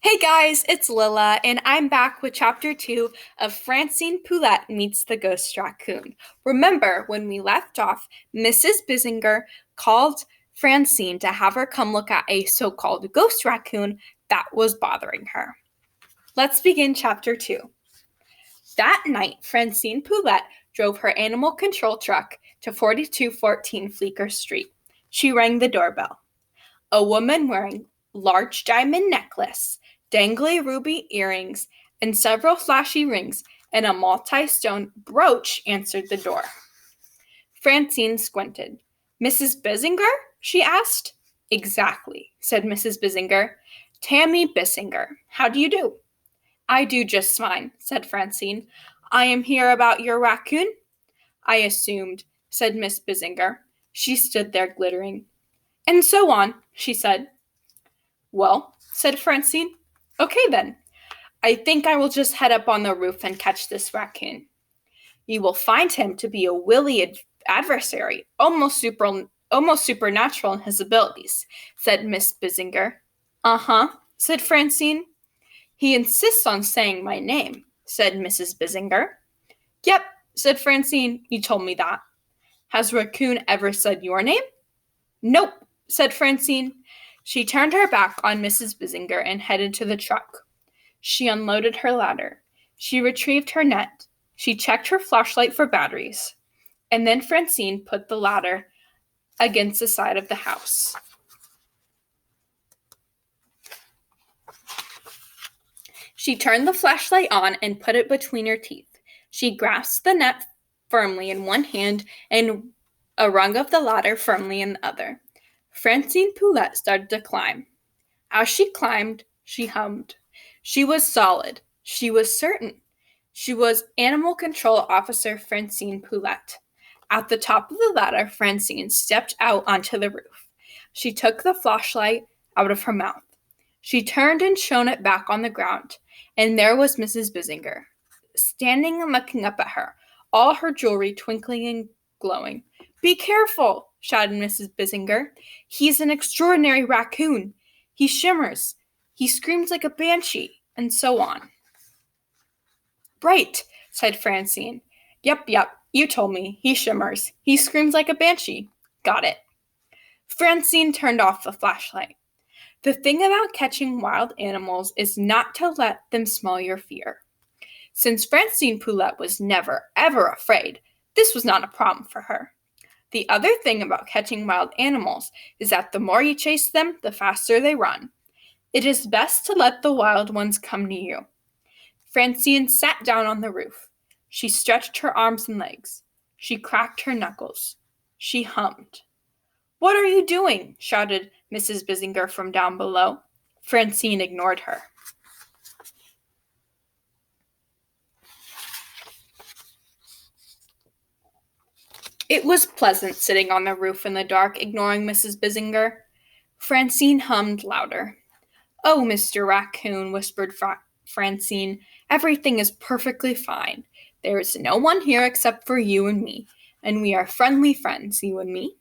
Hey guys, it's Lila, and I'm back with Chapter 2 of Francine Poulette Meets the Ghost Raccoon. Remember, when we left off, Mrs. Bissinger called Francine to have her come look at a so-called ghost raccoon that was bothering her. Let's begin Chapter 2. That night, Francine Poulette drove her animal control truck to 4214 Fleeker Street. She rang the doorbell. A woman wearing large diamond necklace, dangly ruby earrings, and several flashy rings and a multi-stone brooch answered the door. Francine squinted. "Mrs. Bissinger?" she asked. "Exactly," said Mrs. Bissinger. "Tammy Bissinger. How do you do?" "I do just fine," said Francine. "I am here about your raccoon?" "I assumed," said Miss Bissinger. She stood there glittering. "And so on," she said. "Well," said Francine. "Okay then. I think I will just head up on the roof and catch this raccoon." "You will find him to be a wily adversary, almost supernatural in his abilities," said Miss Bissinger. "Uh-huh," said Francine. "He insists on saying my name," said Mrs. Bissinger. "Yep," said Francine. "You told me that." "Has Raccoon ever said your name?" "Nope," said Francine. She turned her back on Mrs. Bissinger and headed to the truck. She unloaded her ladder. She retrieved her net. She checked her flashlight for batteries. And then Francine put the ladder against the side of the house. She turned the flashlight on and put it between her teeth. She grasped the net firmly in one hand and a rung of the ladder firmly in the other. Francine Poulette started to climb. As she climbed, she hummed. She was solid. She was certain. She was Animal Control Officer Francine Poulette. At the top of the ladder, Francine stepped out onto the roof. She took the flashlight out of her mouth. She turned and shone it back on the ground, and there was Mrs. Bissinger, standing and looking up at her, all her jewelry twinkling and glowing. "Be careful," shouted Mrs. Bissinger. "He's an extraordinary raccoon. He shimmers. He screams like a banshee," and so on. "Right," said Francine. Yep, you told me. He shimmers. He screams like a banshee. Got it." Francine turned off the flashlight. The thing about catching wild animals is not to let them smell your fear. Since Francine Poulette was never, ever afraid, this was not a problem for her. The other thing about catching wild animals is that the more you chase them, the faster they run. It is best to let the wild ones come to you. Francine sat down on the roof. She stretched her arms and legs. She cracked her knuckles. She hummed. "What are you doing?" shouted Mrs. Bissinger from down below. Francine ignored her. It was pleasant sitting on the roof in the dark, ignoring Mrs. Bissinger. Francine hummed louder. "Oh, Mr. Raccoon," whispered Francine, "everything is perfectly fine. There is no one here except for you and me, and we are friendly friends, you and me."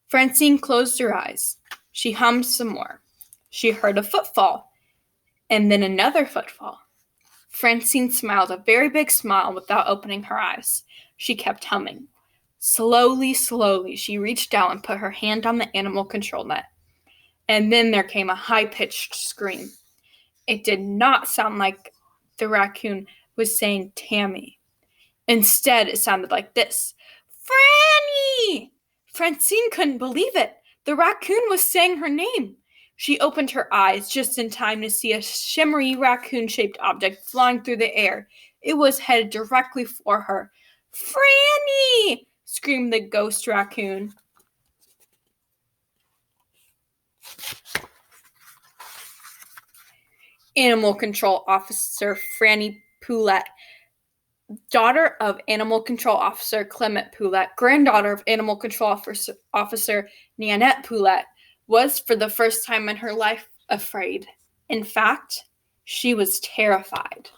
Francine closed her eyes. She hummed some more. She heard a footfall, and then another footfall. Francine smiled a very big smile without opening her eyes. She kept humming. Slowly, she reached out and put her hand on the animal control net. And then there came a high-pitched scream. It did not sound like the raccoon was saying Tammy. Instead, it sounded like this. "Franny!" Francine couldn't believe it. The raccoon was saying her name. She opened her eyes just in time to see a shimmery raccoon-shaped object flying through the air. It was headed directly for her. "Franny!" screamed the ghost raccoon. Animal Control Officer Franny Poulette, daughter of Animal Control Officer Clement Poulette, granddaughter of Animal Control Officer Nanette Poulette, was for the first time in her life afraid. In fact, she was terrified.